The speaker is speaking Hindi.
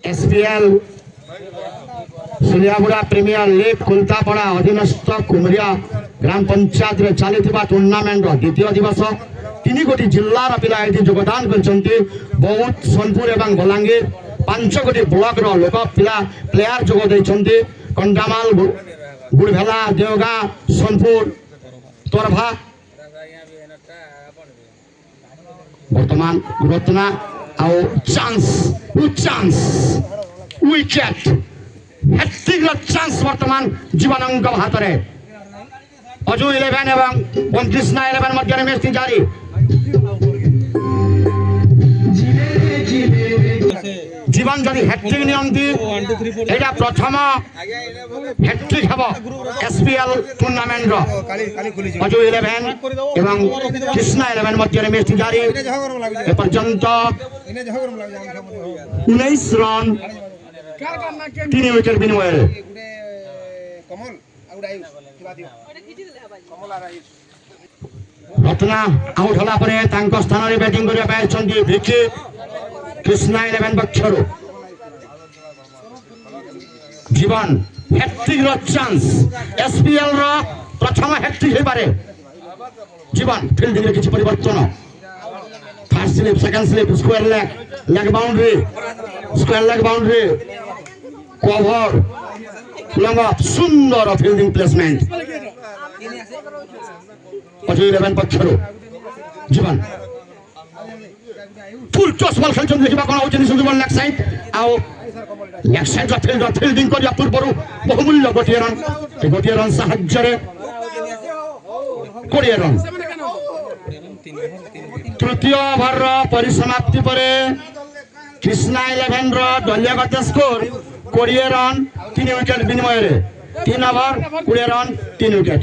एसपीएल सुलियाबुड़ा प्रीमियर लीग कुलतापड़ा अधीनस्थ कुमरिया ग्राम पंचायत रे चली टूर्नामेंट द्वितीय दिवस 3 गोटी जिल्लार पिला योगदान कर बहुत सोनपुर एवं बलांगीर 5 गोटी ब्लॉक रो लोक पिला प्लेयर जोग देइछन्ति कंडामाल गुड़भेला देवगां सोनपुर तोरभा वर्तमान रत्ना आउ चांस विकेट हैट्रिक चांस वर्तमान जीवनंग हाथ में अजू 11 एवं 29 11 मध्य मैच जारी जीवन जदि हैट्रिक नियंती एटा प्रथम हैट्रिक हबो एसपीएल टूर्नामेंट रो अजू 11 एवं कृष्णा 11 मध्य मैच जारी ए पर्यंत 19 रन 3 विकेट विनिमय रत्ना आउट होला परे तांको स्थान रे बैटिंग करिया पाइछन्ती विकी कृष्णा 11 पक्षरु जीवन हैट्रिक रो चांस एसपीएल रो प्रथम हैट्रिक हे पारे जीवन फील्डिंग रे किछि परिवर्तन first slip second slip square leg boundary square leg boundary cover long up सुंदर फील्डिंग प्लेसमेंट अजय 11 पक्षरु जीवन फुल टॉस बॉल खेलछन देखिबा कोन होचनि सुजुबन लेग साइड आउ लेग साइड फील्डिंग करिया पूर्वरु बहुमूल्य गोटिए रन साहाय्य रे 20 रन तृतीय ओवर परिसमाप्ति परे कृष्णा 11 रो दलीयगत स्कोर 20 रन 3 विकेट विनिमय रे 3 ओवर 20 रन 3 विकेट।